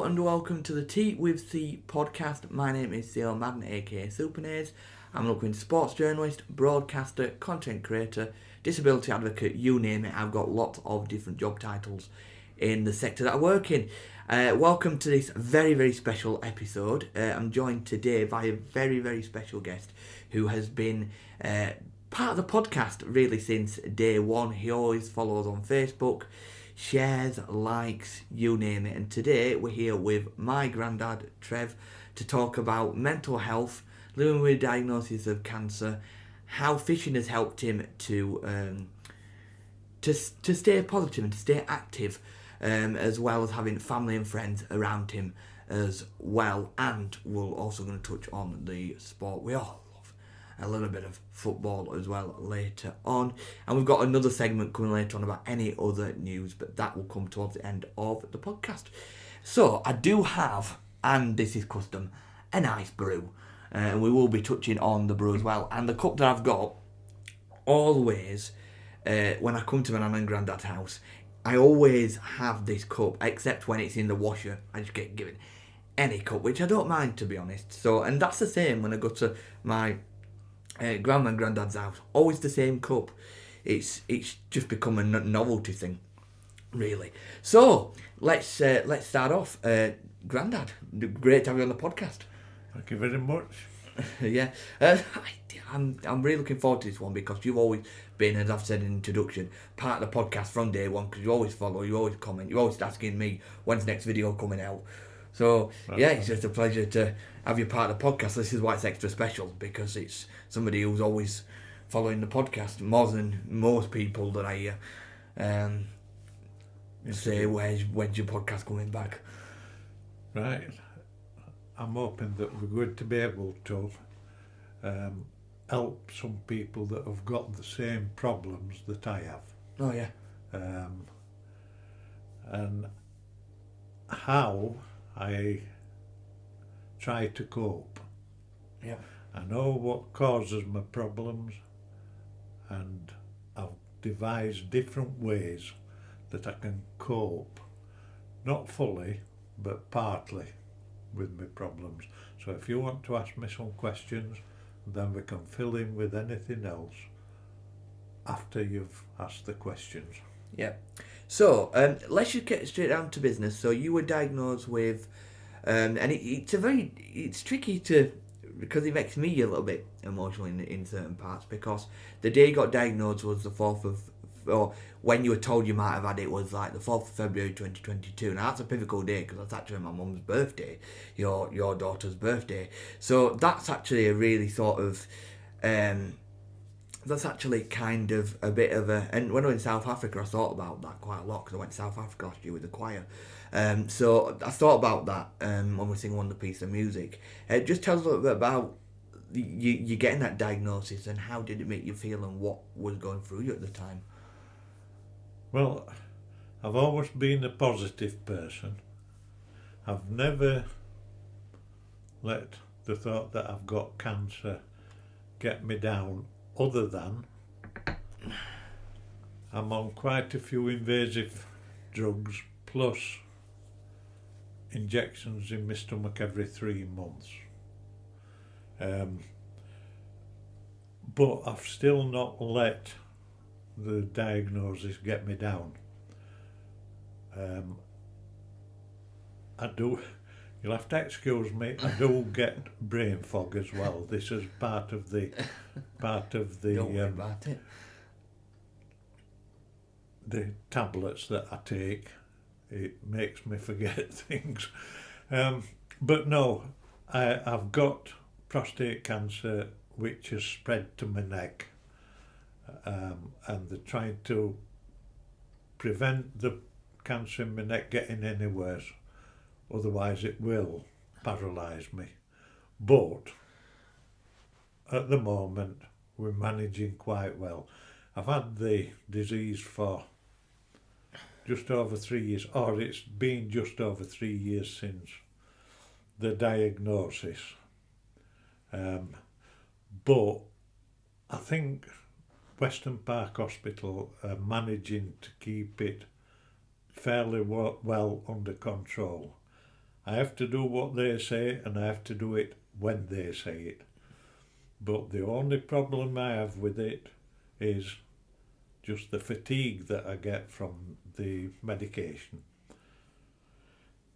and welcome to the Tea with C podcast. My name is Theo Madden, aka Supernaze. I'm a local sports journalist, broadcaster, content creator, disability advocate, you name it. I've got lots of different job titles in the sector that I work in. Welcome to this very, very special episode. I'm joined today by a very, very special guest who has been part of the podcast really since day one. He always follows on Facebook, shares, likes, you name it. And today we're here with my grandad, Trev, to talk about mental health, living with a diagnosis of cancer, how fishing has helped him to stay positive and to stay active, as well as having family and friends around him as well. And we're also going to touch on the sport we all love, a little bit of football as well later on. And we've got another segment coming later on about any other news, but that will come towards the end of the podcast. So I do have, and this is custom, a nice brew. And we will be touching on the brew as well. And the cup that I've got, always, when I come to my nan and granddad's house, I always have this cup, except when it's in the washer. I just get given any cup, which I don't mind, to be honest. So, and that's the same when I go to my grandma and granddad's house. Always the same cup. It's just become a novelty thing, really. So let's start off. Granddad, great to have you on the podcast. Thank you very much. Yeah, I'm really looking forward to this one because you've always been, as I've said in the introduction, part of the podcast from day one, because you always follow, you always comment, you're always asking me when's the next video coming out. So yeah, it's just a pleasure to have you part of the podcast. This is why it's extra special, because it's somebody who's always following the podcast more than most people that I hear. Say, when's your podcast coming back? Right. I'm hoping that we're going to be able to help some people that have got the same problems that I have. Oh yeah. And how I try to cope. Yeah. I know what causes my problems, and I've devised different ways that I can cope, not fully, but partly, with my problems. So if you want to ask me some questions, then we can fill in with anything else after you've asked the questions. Yeah. So let's just get straight down to business. So you were diagnosed with, and it's tricky to, because it makes me a little bit emotional in certain parts, because the day you got diagnosed was the 4th of, or when you were told you might have had it was like the 4th of February 2022. Now that's a pivotal day because that's actually my mum's birthday, your daughter's birthday. So that's actually a really sort of, that's actually kind of a bit of a, and when I was in South Africa I thought about that quite a lot because I went to South Africa last year with the choir. So I thought about that when we were singing one of the pieces of music. Just tell us a little bit about you getting that diagnosis and how did it make you feel and what was going through you at the time. Well, I've always been a positive person. I've never let the thought that I've got cancer get me down, other than I'm on quite a few invasive drugs, plus injections in my stomach every 3 months. But I've still not let the diagnosis get me down. I do, you'll have to excuse me, I do get brain fog as well. This is part of the Don't worry about it. The tablets that I take. It makes me forget things. But no, I've got prostate cancer, which has spread to my neck. And they're trying to prevent the cancer in my neck getting any worse, otherwise it will paralyse me. But at the moment we're managing quite well. I've had the disease for just over 3 years, or it's been just over 3 years since the diagnosis. But I think Western Park Hospital are managing to keep it fairly well under control. I have to do what they say, and I have to do it when they say it. But the only problem I have with it is just the fatigue that I get from the medication.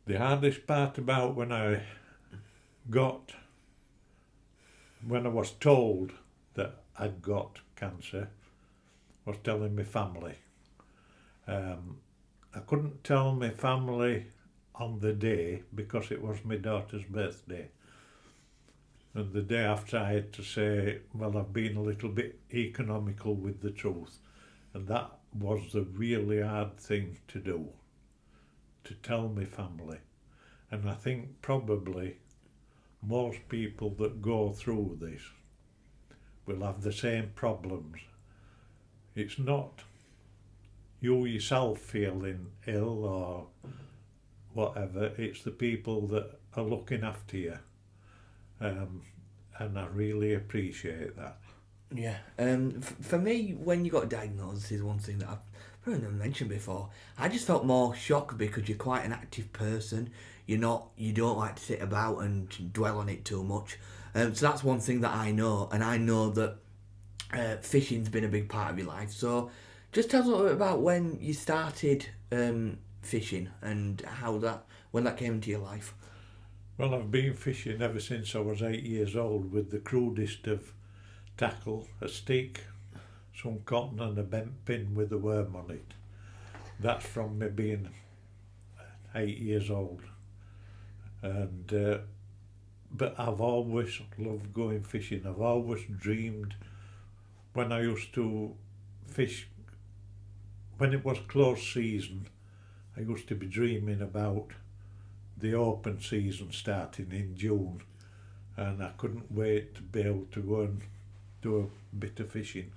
The hardest part about when I was told that I'd got cancer was telling my family. I couldn't tell my family on the day because it was my daughter's birthday. And the day after I had to say, well, I've been a little bit economical with the truth. And that was the really hard thing to do, to tell my family. And I think probably most people that go through this will have the same problems. It's not you yourself feeling ill or whatever, it's the people that are looking after you. And I really appreciate that. Yeah. For me, when you got diagnosed, this is one thing that I've probably never mentioned before. I just felt more shocked because you're quite an active person. You don't like to sit about and dwell on it too much. So that's one thing that I know, and I know that fishing's been a big part of your life. So just tell us a little bit about when you started fishing and when that came into your life. Well, I've been fishing ever since I was 8 years old with the crudest of tackle, a stick, some cotton and a bent pin with a worm on it. That's from me being 8 years old. And but I've always loved going fishing. I've always dreamed when I used to fish, when it was close season, I used to be dreaming about the open season starting in June, and I couldn't wait to be able to go and do a bit of fishing.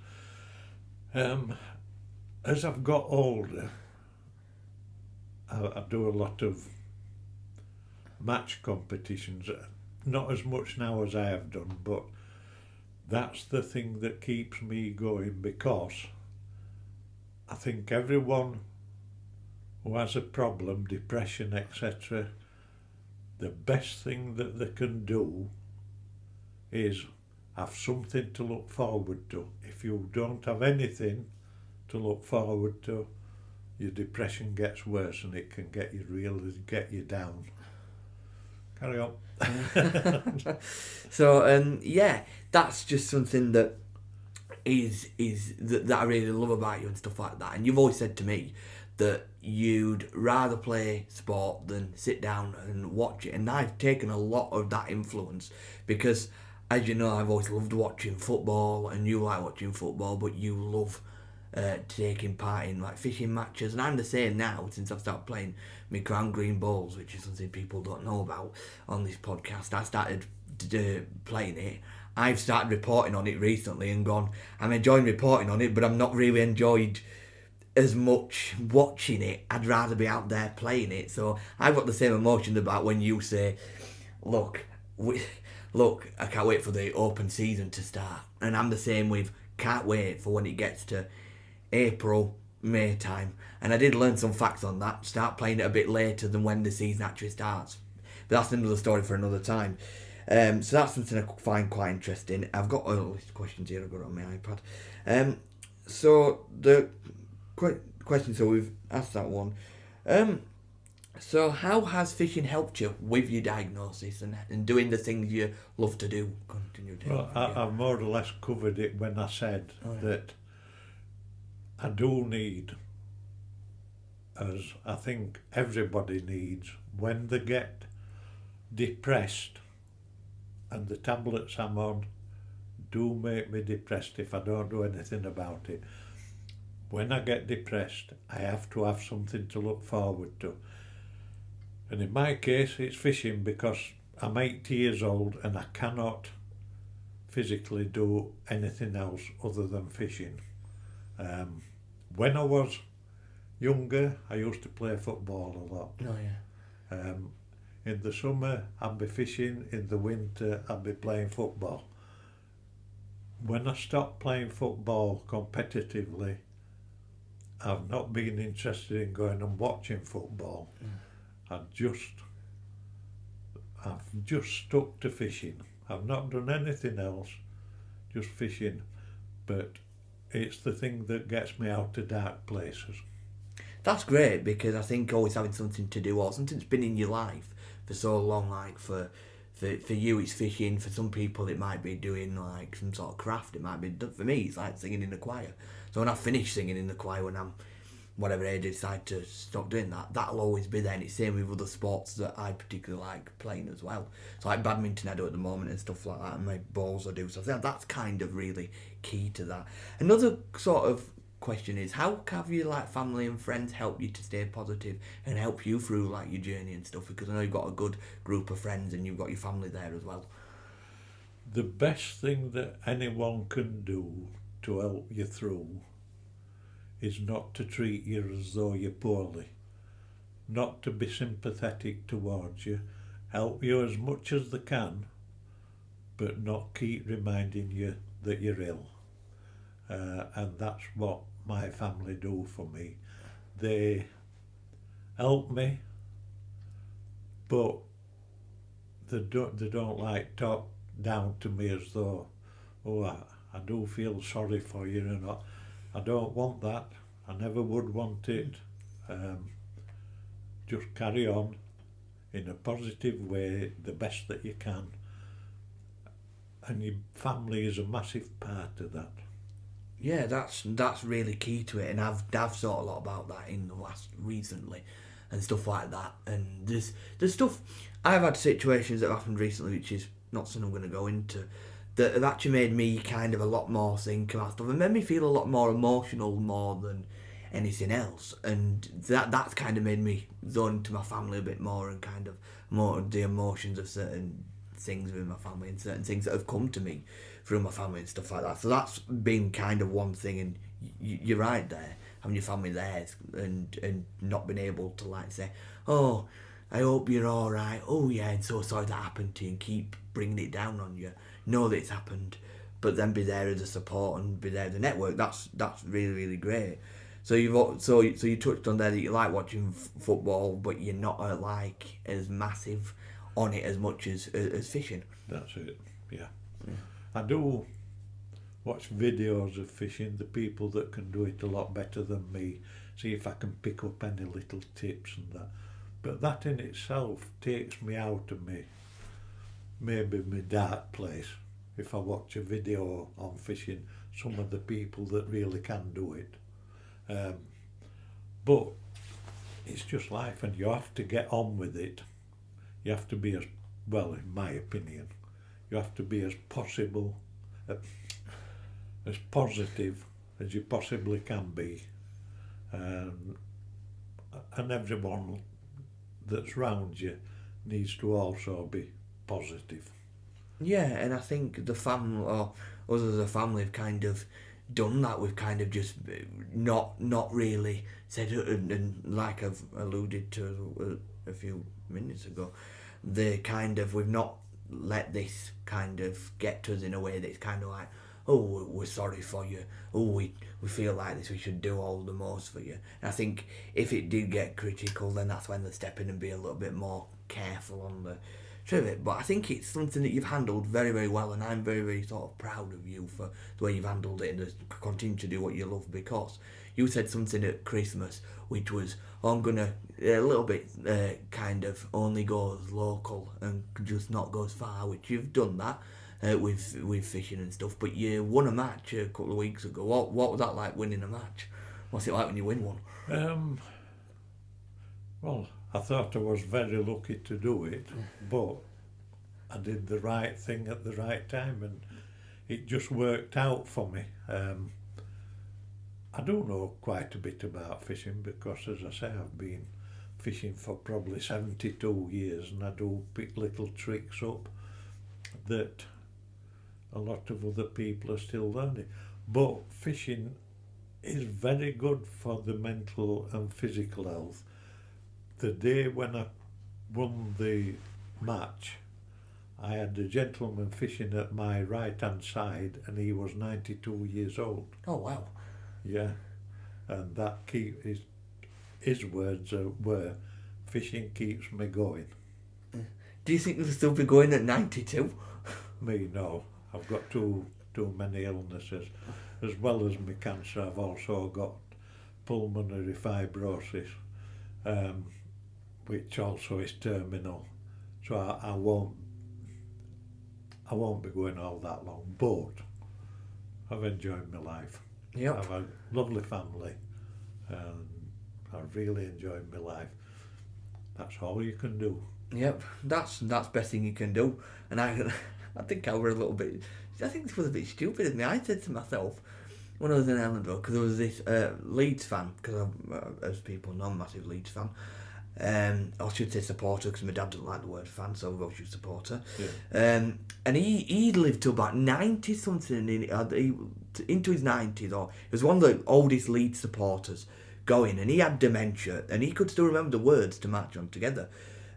As I've got older, I do a lot of match competitions, not as much now as I have done, but that's the thing that keeps me going, because I think everyone who has a problem, depression, etc., the best thing that they can do is have something to look forward to. If you don't have anything to look forward to, your depression gets worse and it can get you down. Carry on. So yeah, that's just something that that I really love about you and stuff like that. And you've always said to me that you'd rather play sport than sit down and watch it, and I've taken a lot of that influence because, as you know, I've always loved watching football, and you like watching football, but you love taking part in like fishing matches. And I'm the same now since I've started playing my Crown Green Bowls, which is something people don't know about on this podcast. I started playing it. I've started reporting on it recently and gone, I'm enjoying reporting on it, but I'm not really enjoyed as much watching it. I'd rather be out there playing it. So I've got the same emotion about when you say, look, I can't wait for the open season to start. And I'm the same with can't wait for when it gets to April, May time. And I did learn some facts on that. Start playing it a bit later than when the season actually starts. But that's another story for another time. So that's something I find quite interesting. I've got a list of questions here I've got on my iPad. So the question, so we've asked that one. So how has fishing helped you with your diagnosis and doing the things you love to do? Well, I've more or less covered it when I said that I do need, as I think everybody needs, when they get depressed, and the tablets I'm on do make me depressed if I don't do anything about it. When I get depressed, I have to have something to look forward to. And in my case, it's fishing, because I'm 80 years old and I cannot physically do anything else other than fishing. When I was younger, I used to play football a lot. Oh, yeah. In the summer, I'd be fishing. In the winter, I'd be playing football. When I stopped playing football competitively, I've not been interested in going and watching football. I just I've just stuck to fishing. I've not done anything else, just fishing. But it's the thing that gets me out to dark places. That's great, because I think always having something to do or something that's been in your life for so long, like for you it's fishing, for some people it might be doing like some sort of craft, it might be, for me it's like singing in the choir. So when I finish singing in the choir, when I'm whatever age I decide to stop doing that, that'll always be there. And it's the same with other sports that I particularly like playing as well. So like badminton I do at the moment and stuff like that, and my bowls I do. So I think that's kind of really key to that. Another sort of question is, how have your like family and friends help you to stay positive and help you through like your journey and stuff? Because I know you've got a good group of friends and you've got your family there as well. The best thing that anyone can do to help you through is not to treat you as though you're poorly, not to be sympathetic towards you, help you as much as they can, but not keep reminding you that you're ill. And that's what my family do for me. They help me, but they don't like talk down to me as though, oh, I do feel sorry for you, and I don't want that. I never would want it. Just carry on in a positive way, the best that you can. And your family is a massive part of that. Yeah, that's really key to it, and I've thought a lot about that in the last recently, and stuff like that. And there's stuff I've had situations that have happened recently, which is not something I'm going to go into, that have actually made me kind of a lot more think about stuff and made me feel a lot more emotional more than anything else. And that's kind of made me zone into my family a bit more, and kind of more the emotions of certain things with my family and certain things that have come to me through my family and stuff like that. So that's been kind of one thing, and you're right there, having your family there and not being able to like say, oh, I hope you're alright, oh yeah, and so sorry that happened to you, and keep bringing it down on you, know that it's happened, but then be there as a support and be there as a network. That's really, really great. So you touched on there that you like watching football, but you're not like as massive on it as much as fishing. That's it, yeah. I do watch videos of fishing, the people that can do it a lot better than me, see if I can pick up any little tips and that. But that in itself takes me out of maybe my dark place. If I watch a video on fishing, some of the people that really can do it. But it's just life, and you have to get on with it. You have to be as, well, in my opinion, you have to be as positive as you possibly can be. And everyone that's round you needs to also be positive. Yeah, and I think the family, or us as a family, have kind of done that. We've kind of just not really said it, and like I've alluded to a few minutes ago, we've not let this kind of get to us in a way that's kind of like, oh, we're sorry for you, oh, we feel like this, we should do all the most for you. And I think if it did get critical, then that's when they step in and be a little bit more careful on the trivia. But I think it's something that you've handled very, very well, and I'm very, very sort of proud of you for the way you've handled it, and continue to do what you love, because you said something at Christmas which was, oh, I'm gonna a little bit kind of only goes local and just not goes far, which you've done that with fishing and stuff. But you won a match a couple of weeks ago. What was that like, winning a match? What's it like when you win one? Well, I thought I was very lucky to do it, but I did the right thing at the right time, and it just worked out for me. I do know quite a bit about fishing, because, as I say, I've been fishing for probably 72 years, and I do pick little tricks up that a lot of other people are still learning. But fishing is very good for the mental and physical health. The day when I won the match, I had a gentleman fishing at my right hand side, and he was 92 years old. Oh wow. Yeah, and that his words were, fishing keeps me going. Do you think you'll still be going at 92? Me, no. I've got too many illnesses. As well as my cancer, I've also got pulmonary fibrosis, which also is terminal. So I won't be going all that long. But I've enjoyed my life. Yep. I've a lovely family, and I've really enjoyed my life. That's all you can do. Yep, that's best thing you can do. And I think I was a little bit. I think this was a bit stupid of me. I said to myself when I was in Ellenborough, because there was this Leeds fan, because as people know, I'm a massive Leeds fan. I should say supporter, because my dad doesn't like the word fan, so we both use supporter. Yeah. And he lived to about 90 something, into his 90s, or he was one of the oldest Leeds supporters going, and he had dementia, and he could still remember the words to march on together.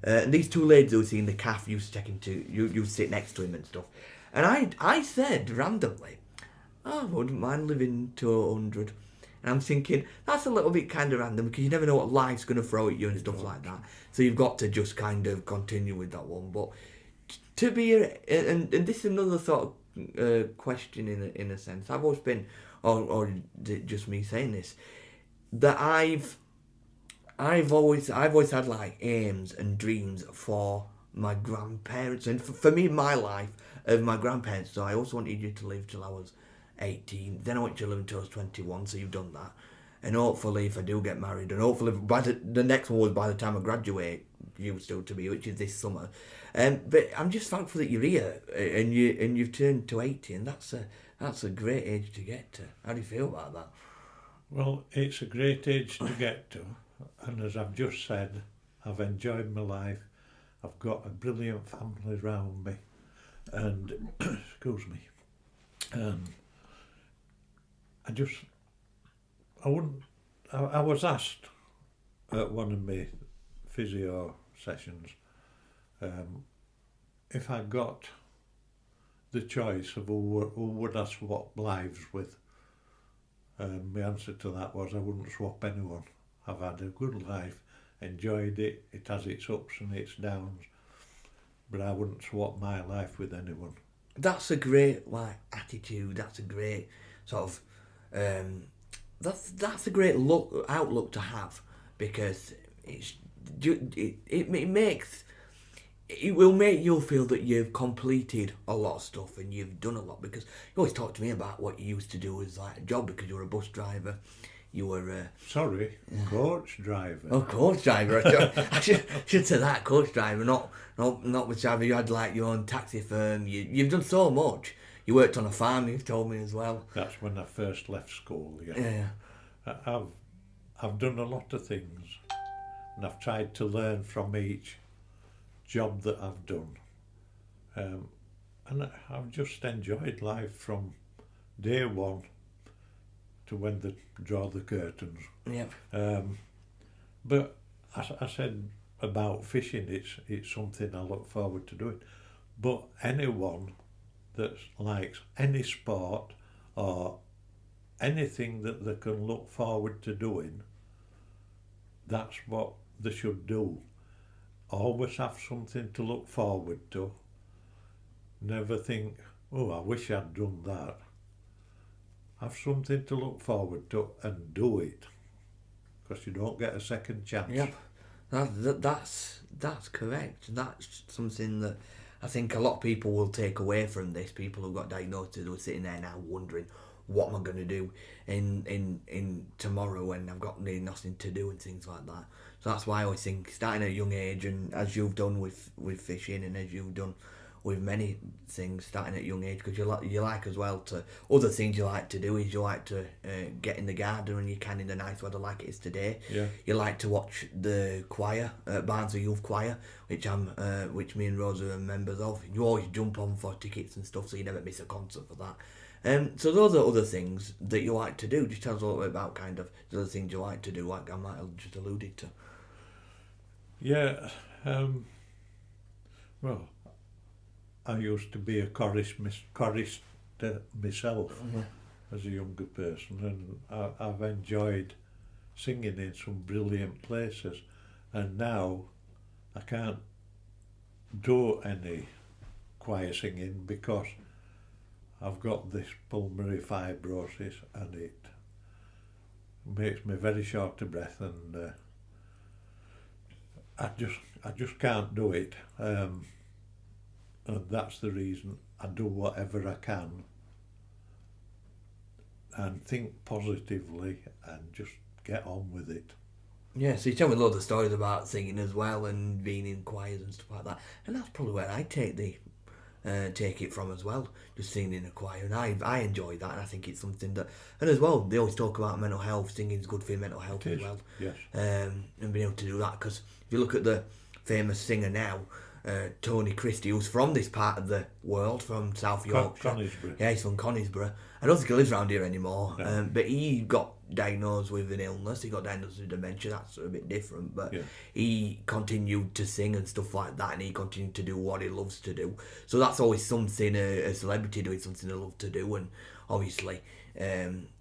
And these two ladies who were seeing the calf used to take him to, you sit next to him and stuff. And I said randomly, I wouldn't mind living to 100. And I'm thinking, that's a little bit kind of random, because you never know what life's going to throw at you and stuff like that. So you've got to just kind of continue with that one. But to be, and this is another sort of question in a sense. I've always been, or is it just me saying this, that I've always had like aims and dreams for my grandparents, and for me, my life of my grandparents. So I also wanted you to live till I was 18. Then I want you to live until I was 21. So you've done that, and hopefully, if I do get married, and hopefully by the next one was by the time I graduate, you still to be, which is this summer. But I'm just thankful that you're here, and you've turned to 80, and that's a great age to get to. How do you feel about that? Well, it's a great age to get to, and as I've just said, I've enjoyed my life. I've got a brilliant family around me, and excuse me, I was asked at one of my physio sessions if I got the choice of who would I swap lives with. My answer to that was I wouldn't swap anyone. I've had a good life, enjoyed it, it has its ups and its downs, but I wouldn't swap my life with anyone. That's a great attitude. That's a great sort of that's a great outlook to have, because it will make you feel that you've completed a lot of stuff and you've done a lot, because you always talk to me about what you used to do as like a job, because you were a bus driver. You were coach driver. Oh, coach driver. I should say that, coach driver, not bus driver. You had like your own taxi firm. You've done so much. You worked on a farm, you've told me as well. That's when I first left school. Yeah. I've done a lot of things, and I've tried to learn from each job that I've done, and I've just enjoyed life from day one to when they draw the curtains. Yep. But I said about fishing, it's something I look forward to doing. But anyone that likes any sport or anything that they can look forward to doing, that's what they should do. Always have something to look forward to. Never think, oh, I wish I'd done that. Have something to look forward to and do it, because you don't get a second chance. Yep, that's correct. That's something that I think a lot of people will take away from this. People who got diagnosed who are sitting there now wondering, what am I going to do in tomorrow when I've got nothing to do and things like that. So that's why I always think starting at a young age, and as you've done with fishing, and as you've done with many things, starting at a young age, because you like as well to, other things you like to do is you like to get in the garden when you can in the nice weather like it is today. Yeah. You like to watch the choir, Barnsley Youth Choir, which me and Rosa are members of. You always jump on for tickets and stuff, so you never miss a concert for that. So those are other things that you like to do. Just tell us a little bit about kind of the other things you like to do, like I might have just alluded to. Yeah, well, I used to be a chorister myself as a younger person, and I've enjoyed singing in some brilliant places, and now I can't do any choir singing because I've got this pulmonary fibrosis and it makes me very short of breath, and I just can't do it, and that's the reason I do whatever I can and think positively and just get on with it. Yeah, so you tell me loads of stories about singing as well and being in choirs and stuff like that, and that's probably where I take it from as well, just singing in a choir, and I enjoy that, and I think it's something that, and as well, they always talk about mental health, singing's good for your mental health as well, yes. And being able to do that, because if you look at the famous singer now, Tony Christie, who's from this part of the world, from South Yorkshire. Conisbrough. Yeah, he's from Conisbrough. I don't think he lives around here anymore, No. but he got diagnosed with an illness. He got diagnosed with dementia. That's a bit different, but he continued to sing and stuff like that, and he continued to do what he loves to do. So that's always something, a celebrity doing something they love to do, and obviously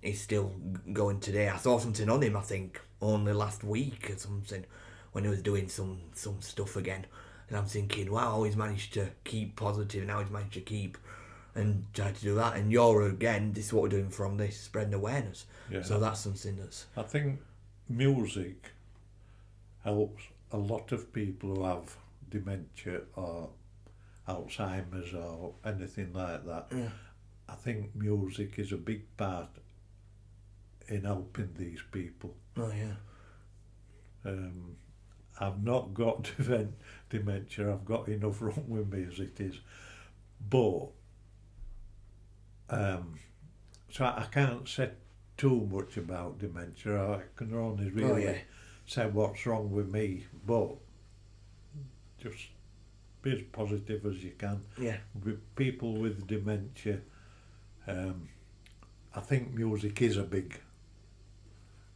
he's still going today. I saw something on him, I think, only last week or something, when he was doing some stuff again. And I'm thinking, wow, he's managed to keep positive, now he's managed to keep and try to do that. And you're, again, this is what we're doing from this, spreading awareness. Yeah. So that's something that's... I think music helps a lot of people who have dementia or Alzheimer's or anything like that. Yeah. I think music is a big part in helping these people. Oh, yeah. I've not got dementia, I've got enough wrong with me as it is. But, so I can't say too much about dementia. I can only really say what's wrong with me, but just be as positive as you can. Yeah. With people with dementia, I think music is a big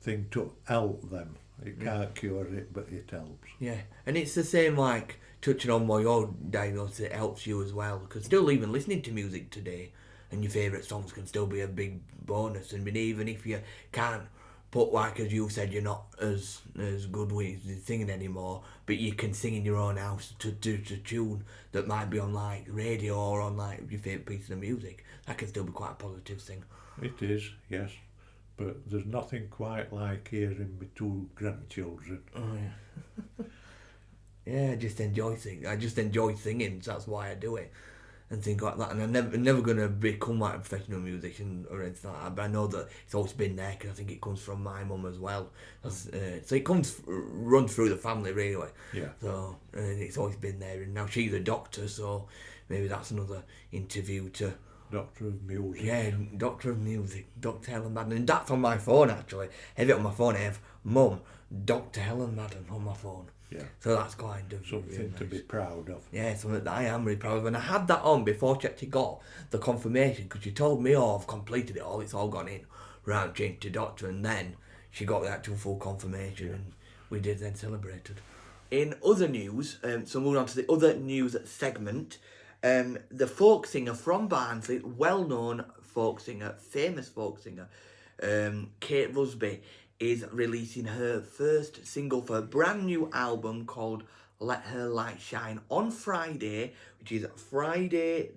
thing to help them. It can't cure it, but it helps. Yeah, and it's the same, like, touching on what you're diagnosed, it helps you as well, because still even listening to music today and your favourite songs can still be a big bonus. And even if you can't put, like as you said, you're not as good with singing anymore, but you can sing in your own house to tune that might be on like radio or on like your favourite piece of music, that can still be quite a positive thing. It is, yes. But there's nothing quite like hearing my two grandchildren. Oh yeah. Yeah, I just enjoy singing, so that's why I do it. And things like that, and I'm never going to become like a professional musician or anything like that, but I know that it's always been there, because I think it comes from my mum as well. So it runs through the family, really. Yeah. So it's always been there, and now she's a doctor, so maybe that's another interview to... Doctor of Music. Yeah, Doctor of Music, Dr. Helen Madden, and that's on my phone actually. I have it on my phone, I have Mum, Dr. Helen Madden on my phone. Yeah. So that's kind of something really nice to be proud of. Yeah, something that I am really proud of. And I had that on before she actually got the confirmation, because she told me, oh, I've completed it all, it's all gone in. Right, changed to doctor, and then she got the actual full confirmation, and we did then celebrated. In other news, so moving on to the other news segment, the folk singer from Barnsley, well-known folk singer, famous folk singer, Kate Rusby, is releasing her first single for a brand new album called Let Her Light Shine on Friday, which is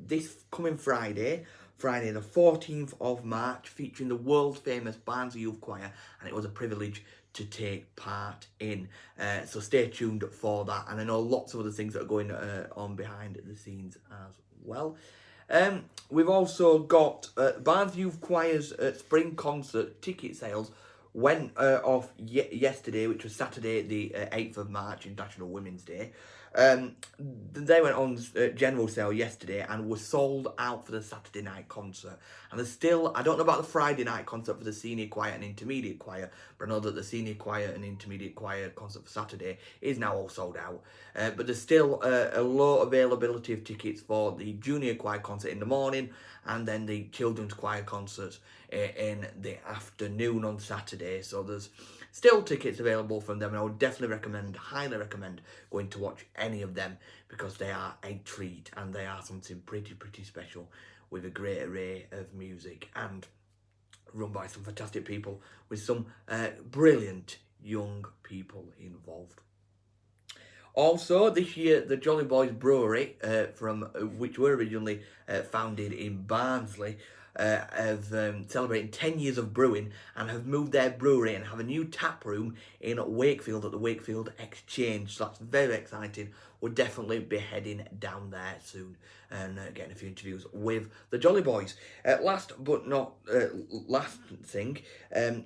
this coming Friday the 14th of March, featuring the world famous Barnsley Youth Choir, and it was a privilege to take part in. So stay tuned for that, and I know lots of other things that are going on behind the scenes as well. We've also got Barnsley Youth Choir's spring concert ticket sales went off yesterday, which was Saturday the 8th of March, International Women's Day. They went on general sale yesterday and were sold out for the Saturday night concert. And there's still, I don't know about the Friday night concert for the senior choir and intermediate choir, but I know that the senior choir and intermediate choir concert for Saturday is now all sold out. But there's still a low availability of tickets for the junior choir concert in the morning, and then the children's choir concerts in the afternoon on Saturday. So there's still tickets available from them, and I would definitely highly recommend going to watch any of them, because they are a treat and they are something pretty special, with a great array of music and run by some fantastic people with some brilliant young people involved. Also, this year, the Jolly Boys Brewery, which were originally founded in Barnsley, have celebrated 10 years of brewing and have moved their brewery and have a new tap room in Wakefield at the Wakefield Exchange. So that's very exciting. We'll definitely be heading down there soon and getting a few interviews with the Jolly Boys. Last but not last thing,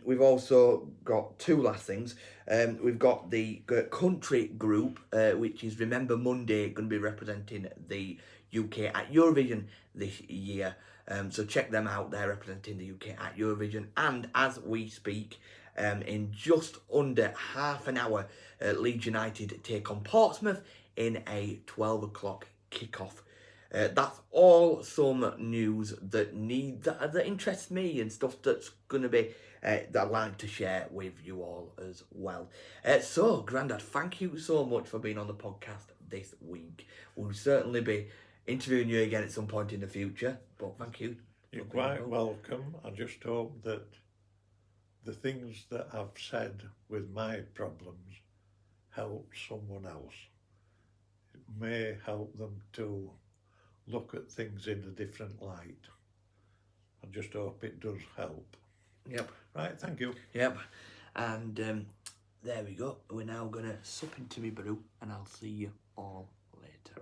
we've also got two last things. We've got the country group, which is Remember Monday, going to be representing the UK at Eurovision this year. So check them out. They're representing the UK at Eurovision. And as we speak, in just under half an hour, Leeds United take on Portsmouth in a 12 o'clock kickoff. That's all some news that interests me and stuff that's going to be that I'd like to share with you all as well. So, Grandad, thank you so much for being on the podcast this week. We'll certainly be interviewing you again at some point in the future, but thank you. You're quite welcome. I just hope that the things that I've said with my problems help someone else. It may help them to look at things in a different light. I just hope it does help. Yep. Right, thank you. Yep. And there we go. We're now going to sup into me brew and I'll see you all later.